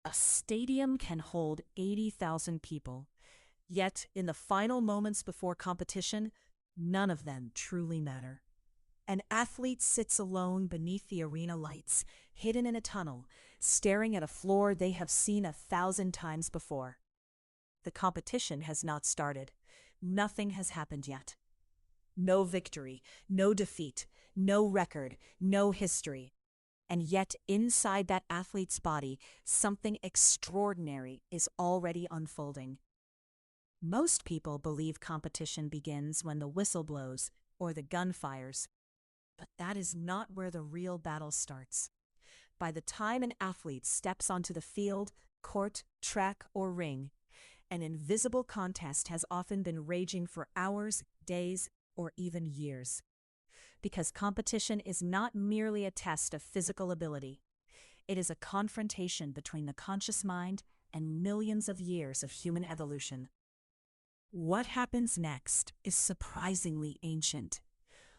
A stadium can hold 80,000 people, yet in the final moments before competition, none of them truly matter. An athlete sits alone beneath the arena lights, hidden in a tunnel, staring at a floor they have seen 1,000 times before. The competition has not started. Nothing has happened yet. No victory, no defeat, no record, no history. And yet, inside that athlete's body, something extraordinary is already unfolding. Most people believe competition begins when the whistle blows or the gun fires. But that is not where the real battle starts. By the time an athlete steps onto the field, court, track, or ring, an invisible contest has often been raging for hours, days, or even years. Because competition is not merely a test of physical ability. It is a confrontation between the conscious mind and millions of years of human evolution. What happens next is surprisingly ancient.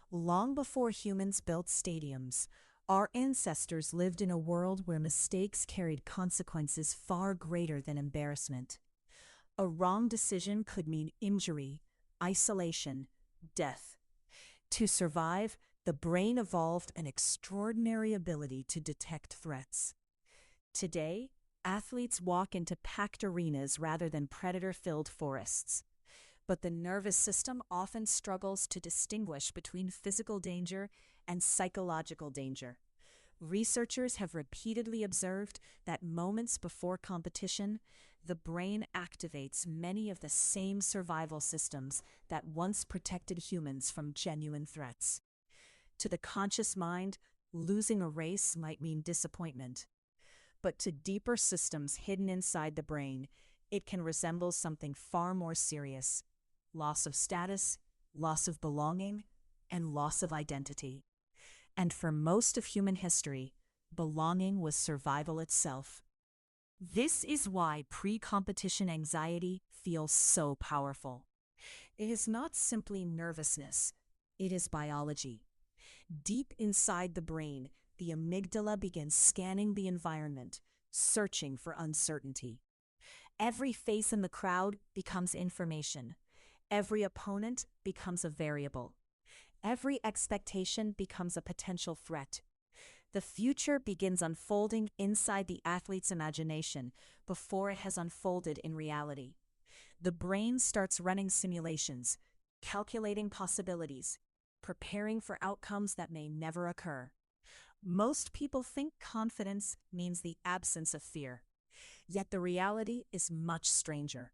Long before humans built stadiums, our ancestors lived in a world where mistakes carried consequences far greater than embarrassment. A wrong decision could mean injury, isolation, death. To survive, the brain evolved an extraordinary ability to detect threats. Today, athletes walk into packed arenas rather than predator-filled forests. But the nervous system often struggles to distinguish between physical danger and psychological danger. Researchers have repeatedly observed that moments before competition, the brain activates many of the same survival systems that once protected humans from genuine threats. To the conscious mind, losing a race might mean disappointment. But to deeper systems hidden inside the brain, it can resemble something far more serious: loss of status, loss of belonging, and loss of identity. And for most of human history, belonging was survival itself. This is why pre-competition anxiety feels so powerful. It is not simply nervousness, it is biology. Deep inside the brain, the amygdala begins scanning the environment, searching for uncertainty. Every face in the crowd becomes information. Every opponent becomes a variable. Every expectation becomes a potential threat. The future begins unfolding inside the athlete's imagination before it has unfolded in reality. The brain starts running simulations, calculating possibilities, preparing for outcomes that may never occur. Most people think confidence means the absence of fear. Yet the reality is much stranger.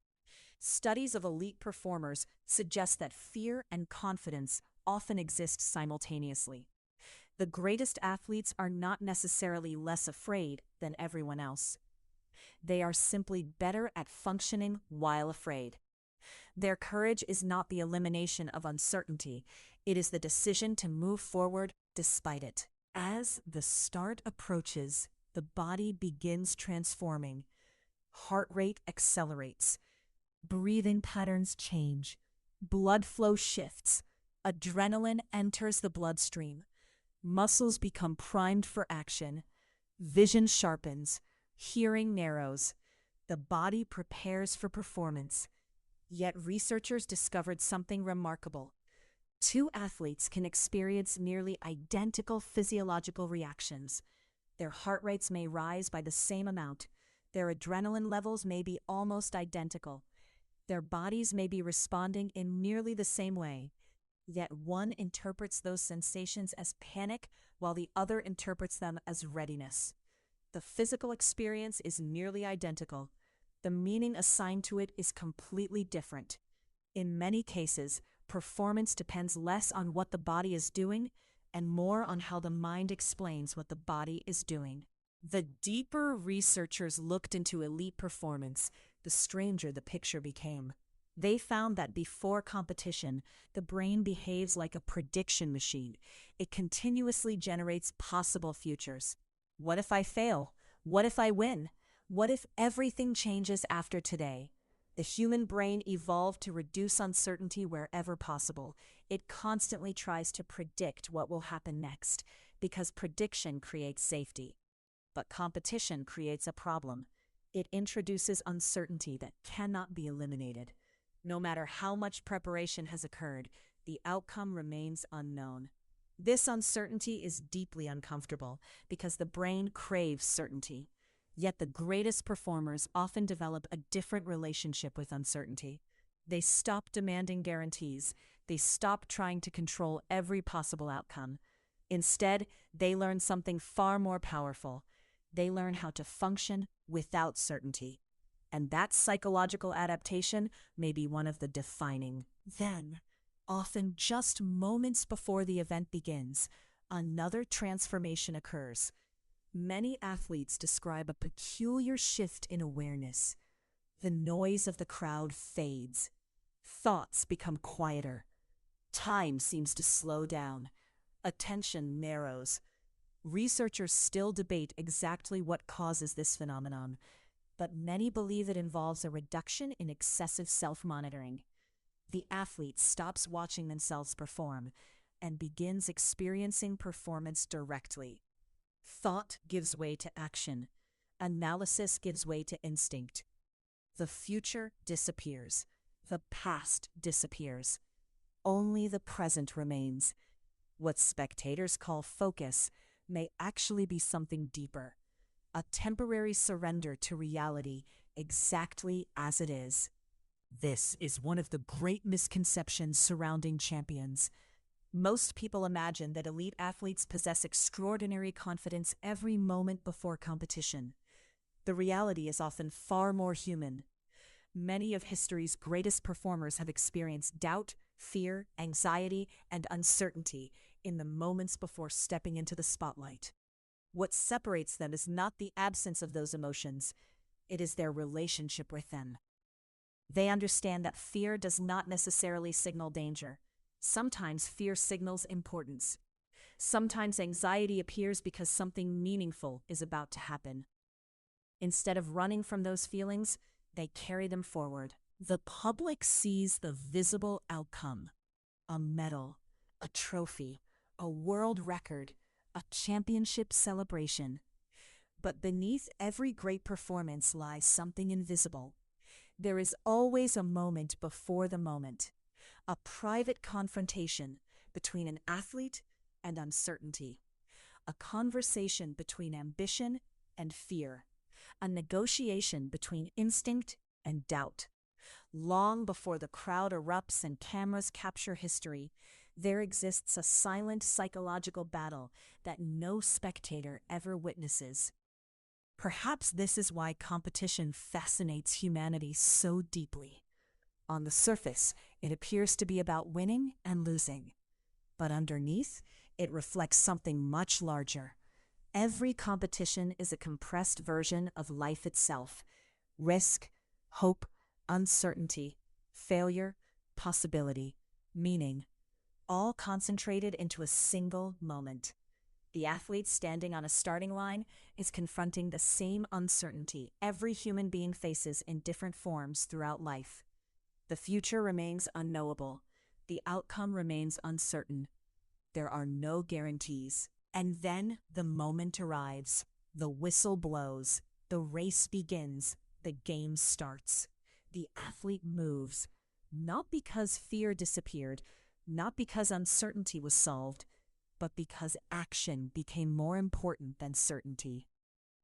Studies of elite performers suggest that fear and confidence often exist simultaneously. The greatest athletes are not necessarily less afraid than everyone else. They are simply better at functioning while afraid. Their courage is not the elimination of uncertainty, it is the decision to move forward despite it. As the start approaches, the body begins transforming. Heart rate accelerates. Breathing patterns change. Blood flow shifts. Adrenaline enters the bloodstream. Muscles become primed for action. Vision sharpens. Hearing narrows. The body prepares for performance. Yet researchers discovered something remarkable. Two athletes can experience nearly identical physiological reactions. Their heart rates may rise by the same amount. Their adrenaline levels may be almost identical. Their bodies may be responding in nearly the same way. Yet one interprets those sensations as panic while the other interprets them as readiness. The physical experience is nearly identical. The meaning assigned to it is completely different. In many cases, performance depends less on what the body is doing and more on how the mind explains what the body is doing. The deeper researchers looked into elite performance, the stranger the picture became. They found that before competition, the brain behaves like a prediction machine. It continuously generates possible futures. What if I fail? What if I win? What if everything changes after today? The human brain evolved to reduce uncertainty wherever possible. It constantly tries to predict what will happen next, because prediction creates safety. But competition creates a problem. It introduces uncertainty that cannot be eliminated. No matter how much preparation has occurred, the outcome remains unknown. This uncertainty is deeply uncomfortable because the brain craves certainty. Yet the greatest performers often develop a different relationship with uncertainty. They stop demanding guarantees. They stop trying to control every possible outcome. Instead, they learn something far more powerful. They learn how to function without certainty. And that psychological adaptation may be one of the defining. Then, often just moments before the event begins, another transformation occurs. Many athletes describe a peculiar shift in awareness. The noise of the crowd fades. Thoughts become quieter. Time seems to slow down. Attention narrows. Researchers still debate exactly what causes this phenomenon, but many believe it involves a reduction in excessive self-monitoring. The athlete stops watching themselves perform and begins experiencing performance directly. Thought gives way to action. Analysis gives way to instinct. The future disappears. The past disappears. Only the present remains. What spectators call focus may actually be something deeper, a temporary surrender to reality exactly as it is. This is one of the great misconceptions surrounding champions. Most people imagine that elite athletes possess extraordinary confidence every moment before competition. The reality is often far more human. Many of history's greatest performers have experienced doubt, fear, anxiety, and uncertainty in the moments before stepping into the spotlight. What separates them is not the absence of those emotions, it is their relationship with them. They understand that fear does not necessarily signal danger. Sometimes fear signals importance. Sometimes anxiety appears because something meaningful is about to happen. Instead of running from those feelings, they carry them forward. The public sees the visible outcome: a medal, a trophy, a world record, a championship celebration. But beneath every great performance lies something invisible. There is always a moment before the moment, a private confrontation between an athlete and uncertainty, a conversation between ambition and fear, a negotiation between instinct and doubt. Long before the crowd erupts and cameras capture history, there exists a silent psychological battle that no spectator ever witnesses. Perhaps this is why competition fascinates humanity so deeply. On the surface, it appears to be about winning and losing. But underneath, it reflects something much larger. Every competition is a compressed version of life itself: risk, hope, uncertainty, failure, possibility, meaning, all concentrated into a single moment. The athlete standing on a starting line is confronting the same uncertainty every human being faces in different forms throughout life. The future remains unknowable. The outcome remains uncertain. There are no guarantees. And then the moment arrives. The whistle blows. The race begins. The game starts. The athlete moves, not because fear disappeared, not because uncertainty was solved, but because action became more important than certainty.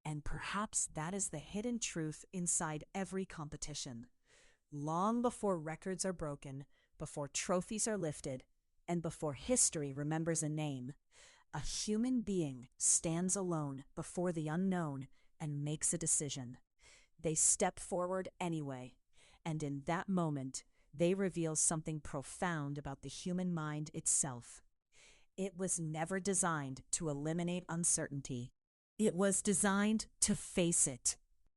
And perhaps that is the hidden truth inside every competition. Long before records are broken, before trophies are lifted, and before history remembers a name, a human being stands alone before the unknown and makes a decision. They step forward anyway, and in that moment, they reveal something profound about the human mind itself. It was never designed to eliminate uncertainty. It was designed to face it,